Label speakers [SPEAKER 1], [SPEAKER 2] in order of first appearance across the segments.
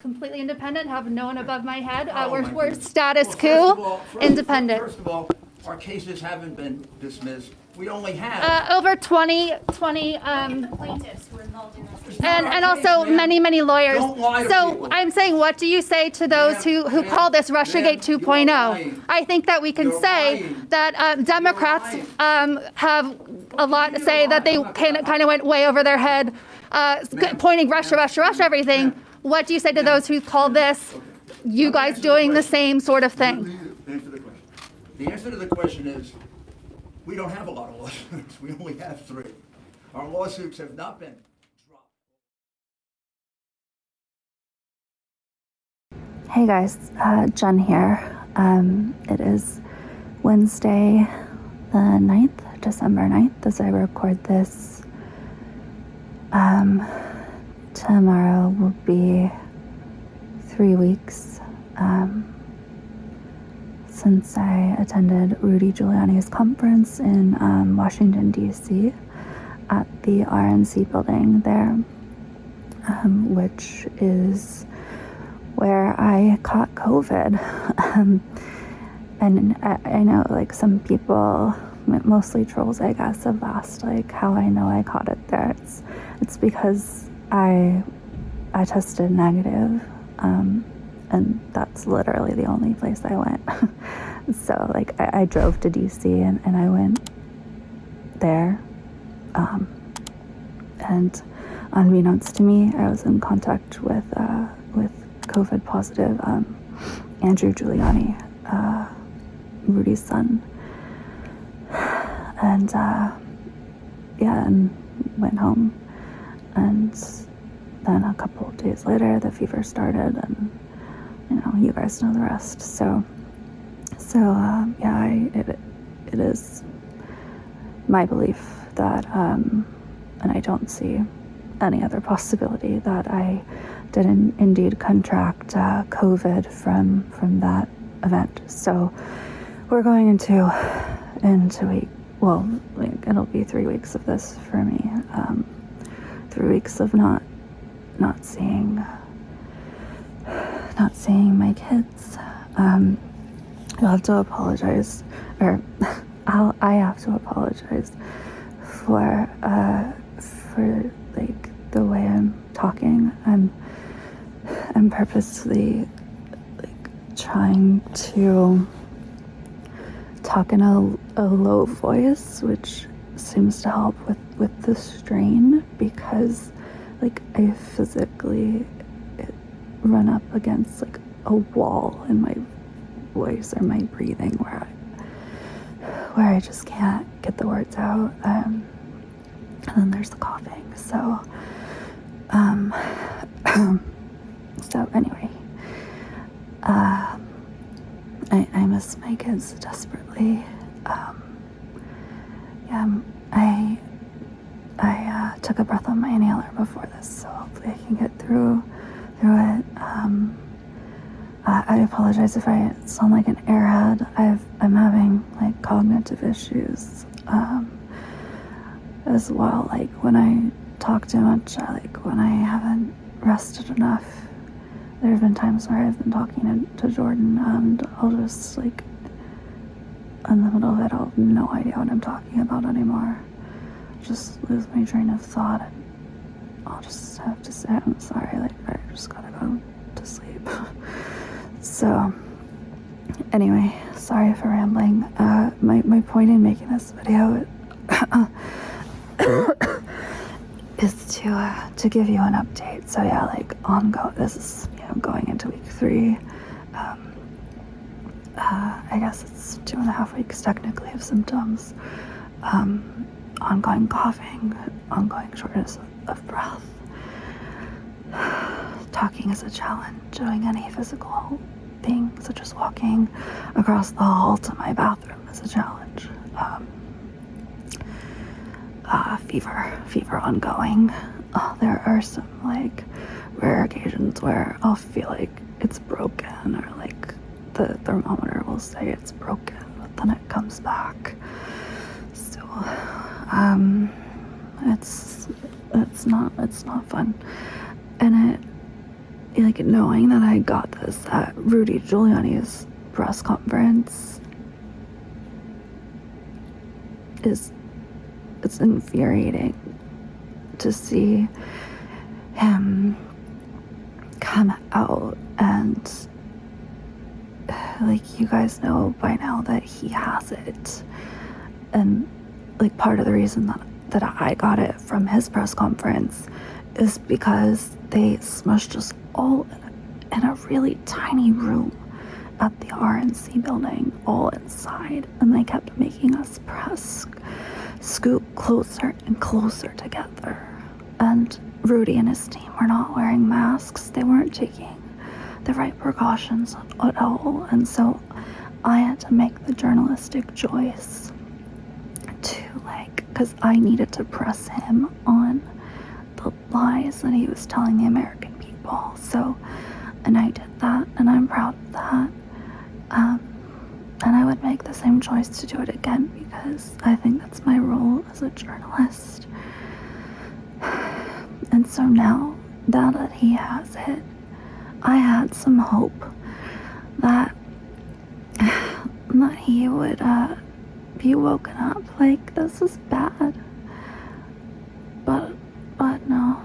[SPEAKER 1] Completely independent, have no one above my head. We're status quo, independent.
[SPEAKER 2] First of all, our cases haven't been dismissed. We only have.
[SPEAKER 1] Over 20
[SPEAKER 3] plaintiffs who are involved in this.
[SPEAKER 1] and also many lawyers.
[SPEAKER 2] Don't lie to
[SPEAKER 1] So
[SPEAKER 2] people.
[SPEAKER 1] I'm saying, what do you say to those who call this Russiagate
[SPEAKER 2] You're
[SPEAKER 1] 2.0?
[SPEAKER 2] lying.
[SPEAKER 1] I think that we can
[SPEAKER 2] You're
[SPEAKER 1] say
[SPEAKER 2] lying.
[SPEAKER 1] that Democrats have a lot to say, that they kind of went way over their head, pointing Russia, everything. What do you say to those who call this, you guys doing the same sort of thing?
[SPEAKER 2] Answer the question. The answer to the question is, we don't have a lot of lawsuits. We only have 3. Our lawsuits have not been dropped.
[SPEAKER 4] Hey guys, Jenn here. It is Wednesday, the 9th, December 9th, as I record this. Tomorrow will be 3 weeks since I attended Rudy Giuliani's conference in Washington, D.C. at the RNC building there, which is where I caught COVID. And I know, like, some people, mostly trolls, I guess, have asked, like, how I know I caught it there. It's because I tested negative, and that's literally the only place I went. So, like, I drove to DC and I went there, and unbeknownst to me, I was in contact with COVID positive Andrew Giuliani, Rudy's son, and and went home. And then a couple of days later, the fever started, and you guys know the rest. So it is my belief that, and I don't see any other possibility, that I did indeed contract COVID from that event. So we're going into week. Well, like, it'll be 3 weeks of this for me. 3 weeks of not seeing my kids. You'll have to apologize, or I have to apologize for like the way I'm talking. I'm purposely, like, trying to talk in a low voice, which seems to help with the strain, because, like, I physically run up against, like, a wall in my voice or my breathing where I just can't get the words out, and then there's the coughing. So so anyway, I miss my kids desperately. I took a breath on my inhaler before this, so hopefully I can get through it. I apologize if I sound like an airhead. I'm having, like, cognitive issues as well. Like, when I talk too much, when I haven't rested enough, there have been times where I've been talking to Jordan, and I'll just, like, in the middle of it, I'll have no idea what I'm talking about anymore. Just lose my train of thought, and I'll just have to say I'm sorry. Like, I just gotta go to sleep. So anyway, sorry for rambling. My point in making this video is to give you an update. So yeah, like, this is, going into week 3. I guess it's 2.5 weeks technically of symptoms. Ongoing coughing, ongoing shortness of breath. Talking is a challenge. Doing any physical thing, such as walking across the hall to my bathroom, is a challenge. Fever ongoing. There are some, like, rare occasions where I'll feel like it's broken, or like the thermometer will say it's broken, but then it comes back. So it's not fun, and like, knowing that I got this at Rudy Giuliani's press conference it's infuriating to see him come out and, like, you guys know by now that he has it. And, like, part of the reason that I got it from his press conference is because they smushed us all in a really tiny room at the RNC building, all inside, and they kept making us scoot closer and closer together. And Rudy and his team were not wearing masks. They weren't taking the right precautions at all. And so I had to make the journalistic choice to, like, because I needed to press him on the lies that he was telling the American people. So, and I did that, and I'm proud of that. And I would make the same choice to do it again because I think that's my role as a journalist. And so now that he has it, I had some hope that he would be woken up. Like, this is bad. But no.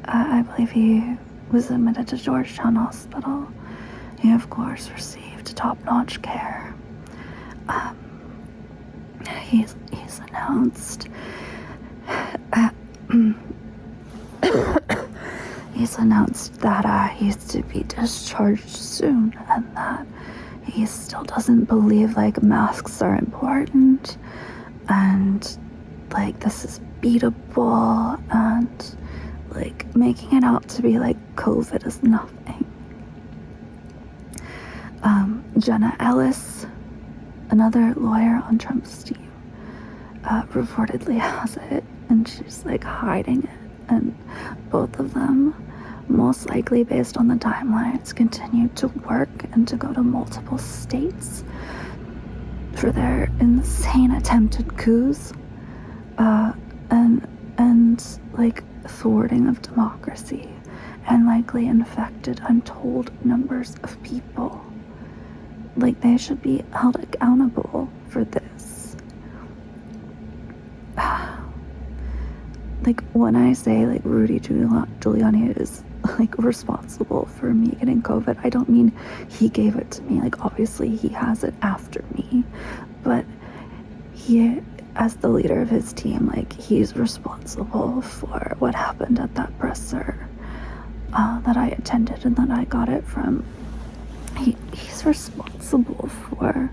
[SPEAKER 4] I believe he was admitted to Georgetown Hospital. He, of course, received top-notch care. He's announced he's announced that he's to be discharged soon, and that he still doesn't believe, like, masks are important, and, like, this is beatable, and, like, making it out to be like COVID is nothing. Jenna Ellis, another lawyer on Trump's team, reportedly has it, and she's, like, hiding it. And both of them, most likely based on the timelines, continue to work and to go to multiple states for their insane attempted coups, and like, thwarting of democracy, and likely infected untold numbers of people. Like, they should be held accountable for this. Like, when I say, like, Rudy Giuliani is, like, responsible for me getting COVID, I don't mean he gave it to me. Like, obviously he has it after me, but he, as the leader of his team, like, he's responsible for what happened at that presser that I attended and that I got it from. He's responsible for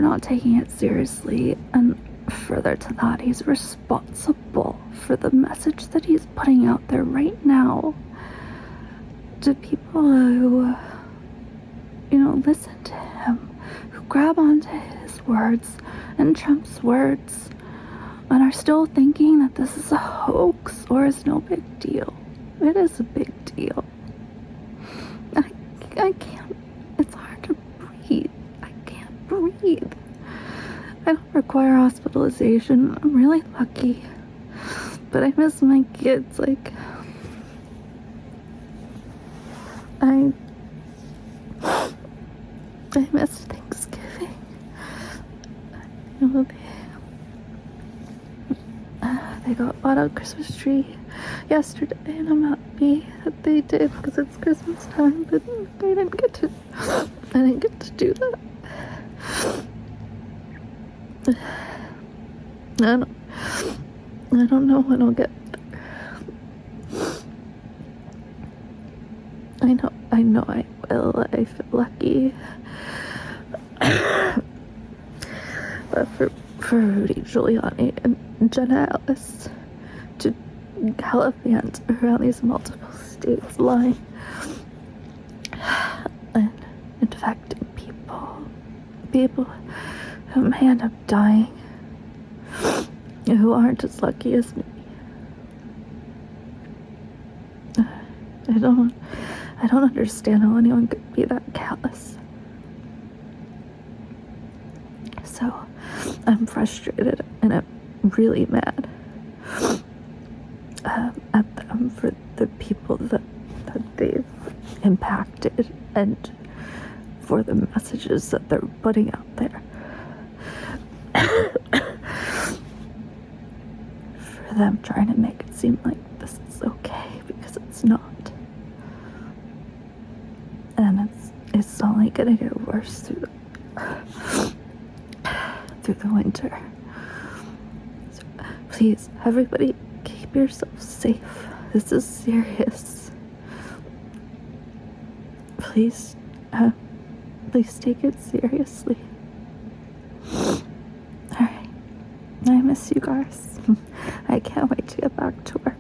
[SPEAKER 4] not taking it seriously, and further to that, he's responsible for the message that he's putting out there right now to people who, you know, listen to him, who grab onto his words and Trump's words, and are still thinking that this is a hoax or is no big deal. It is a big deal. I can't, it's hard to breathe. I can't breathe. I don't require hospitalization. I'm really lucky. But I miss my kids. Like, I miss Thanksgiving. You know, they bought a Christmas tree yesterday, and I'm happy that they did because it's Christmas time, but I didn't get to do that. I don't know when I'll get better. I know I will. I feel lucky. But for Rudy Giuliani and Jenna Ellis to gallivant around these multiple states lying and infecting people who may end up dying, who aren't as lucky as me. I don't understand how anyone could be that callous. So I'm frustrated and I'm really mad. for the people that they've impacted and for the messages that they're putting out there. For them trying to make it seem like this is okay, because it's not. And it's only gonna get worse through the winter. So please, everybody, keep yourself safe. This is serious. Please take it seriously. Alright. I miss you guys. I can't wait to get back to work.